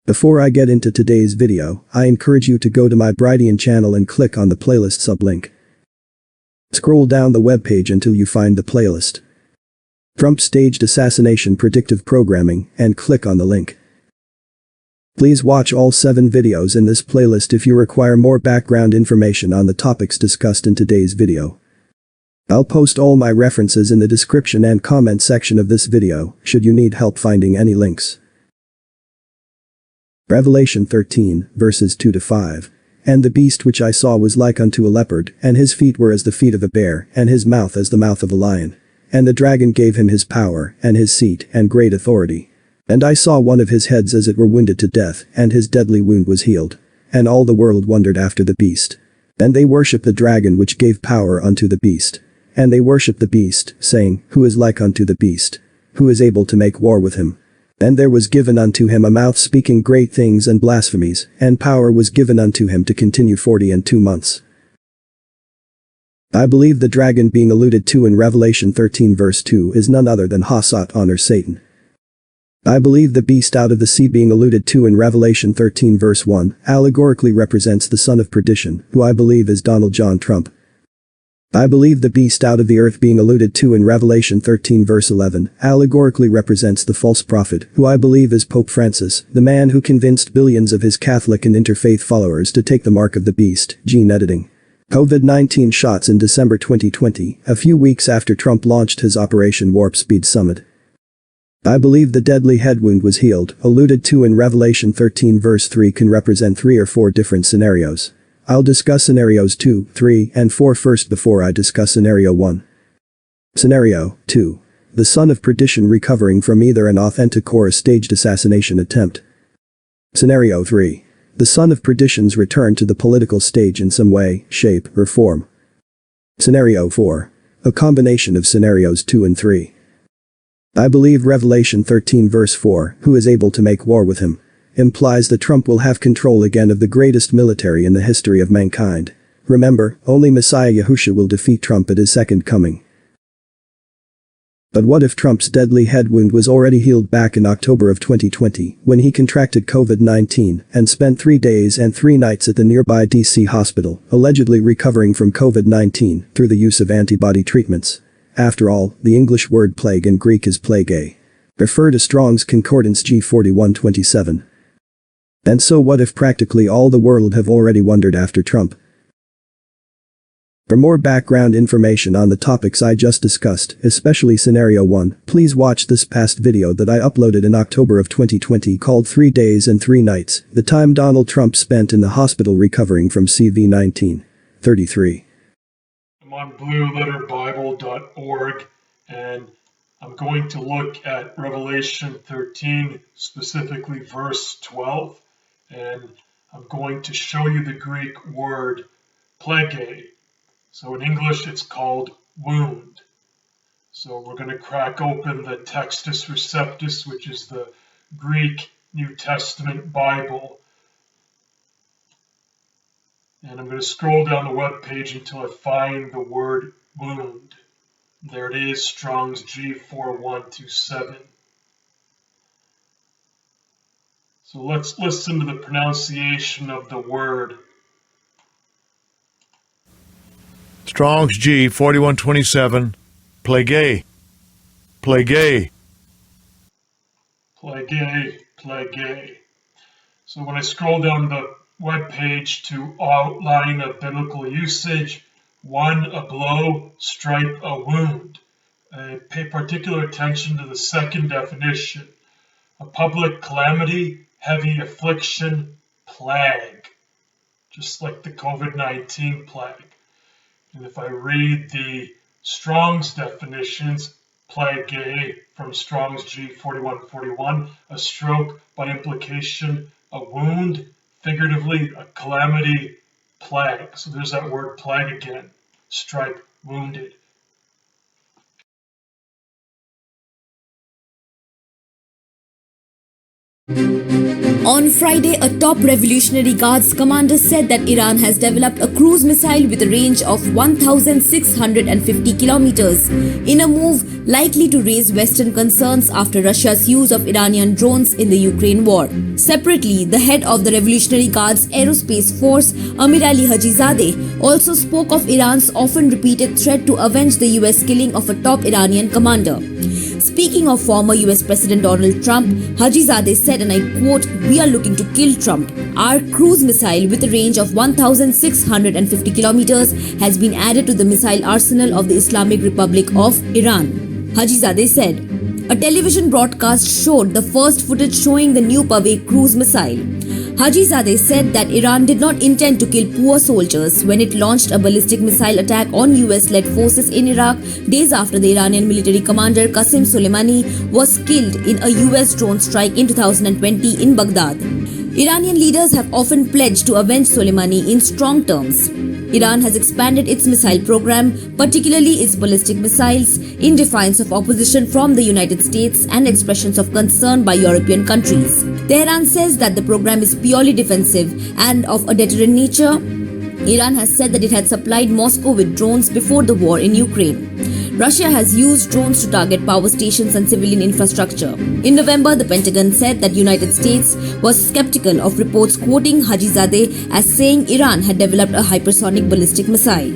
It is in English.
Before I get into today's video, I encourage you to go to my Iranian channel and click on the playlist sublink. Scroll down the webpage until you find the playlist Trump Staged Assassination Predictive Programming and click on the link. Please watch all 7 videos in this playlist if you require more background information on the topics discussed in today's video. I'll post all my references in the description and comment section of this video, should you need help finding any links. Revelation 13, verses 2-5. And the beast which I saw was like unto a leopard, and his feet were as the feet of a bear, and his mouth as the mouth of a lion. And the dragon gave him his power, and his seat, and great authority. And I saw one of his heads as it were wounded to death, and his deadly wound was healed. And all the world wondered after the beast. And they worshipped the dragon which gave power unto the beast. And they worshipped the beast, saying, Who is like unto the beast? Who is able to make war with him? And there was given unto him a mouth speaking great things and blasphemies, and power was given unto him to continue 42 months. I believe the dragon being alluded to in Revelation 13 verse 2 is none other than Hassat or Satan. I believe the beast out of the sea being alluded to in Revelation 13 verse 1 allegorically represents the son of perdition, who I believe is Donald John Trump. I believe the beast out of the earth being alluded to in Revelation 13 verse 11 allegorically represents the false prophet, who I believe is Pope Francis, the man who convinced billions of his Catholic and interfaith followers to take the mark of the beast, gene editing. COVID-19 shots in December 2020, a few weeks after Trump launched his Operation Warp Speed Summit. I believe the deadly head wound was healed, alluded to in Revelation 13 verse 3 can represent 3 or 4 different scenarios. I'll discuss scenarios 2, 3, and 4 first before I discuss scenario 1. Scenario 2. The son of perdition recovering from either an authentic or a staged assassination attempt. Scenario 3. The son of perdition's return to the political stage in some way, shape, or form. Scenario 4. A combination of scenarios 2 and 3. I believe Revelation 13 verse 4, who is able to make war with him, implies that Trump will have control again of the greatest military in the history of mankind. Remember, only Messiah Yahushua will defeat Trump at his second coming. But what if Trump's deadly head wound was already healed back in October of 2020, when he contracted COVID-19 and spent 3 days and 3 nights at the nearby DC hospital, allegedly recovering from COVID-19 through the use of antibody treatments? After all, the English word plague in Greek is plague. Refer to Strong's Concordance G4127. And so what if practically all the world have already wondered after Trump? For more background information on the topics I just discussed, especially Scenario 1, please watch this past video that I uploaded in October of 2020 called 3 Days and 3 Nights, the time Donald Trump spent in the hospital recovering from CV-19. 33. I'm on blueletterbible.org and I'm going to look at Revelation 13, specifically verse 12, and I'm going to show you the Greek word plague. So in English it's called wound. So we're going to crack open the Textus Receptus, which is the Greek New Testament Bible. And I'm going to scroll down the web page until I find the word wound. There it is, Strong's G4127. So let's listen to the pronunciation of the word. Strong's G4127, plague. Plague. So when I scroll down the web page to outline of biblical usage, 1, a blow, stripe, a wound. Pay particular attention to the second definition. A public calamity, heavy affliction, plague. Just like the COVID-19 plague. And if I read the Strong's definitions, plague from Strong's G4141, a stroke, by implication, a wound, figuratively, a calamity, plague. So there's that word plague again, stripe, wounded. On Friday, a top Revolutionary Guards commander said that Iran has developed a cruise missile with a range of 1,650 kilometers, in a move likely to raise Western concerns after Russia's use of Iranian drones in the Ukraine war. Separately, the head of the Revolutionary Guards Aerospace Force, Amir Ali Hajizadeh, also spoke of Iran's often repeated threat to avenge the US killing of a top Iranian commander. Speaking of former US President Donald Trump, Hajizadeh said, and I quote, "We are looking to kill Trump. Our cruise missile with a range of 1,650 kilometers has been added to the missile arsenal of the Islamic Republic of Iran." Hajizadeh said, a television broadcast showed the first footage showing the new Paveh cruise missile. Hajizadeh said that Iran did not intend to kill poor soldiers when it launched a ballistic missile attack on US-led forces in Iraq days after the Iranian military commander Qassem Soleimani was killed in a US drone strike in 2020 in Baghdad. Iranian leaders have often pledged to avenge Soleimani in strong terms. Iran has expanded its missile program, particularly its ballistic missiles, in defiance of opposition from the United States and expressions of concern by European countries. Tehran says that the program is purely defensive and of a deterrent nature. Iran has said that it had supplied Moscow with drones before the war in Ukraine. Russia has used drones to target power stations and civilian infrastructure. In November, the Pentagon said that United States was skeptical of reports quoting Hajizadeh as saying Iran had developed a hypersonic ballistic missile.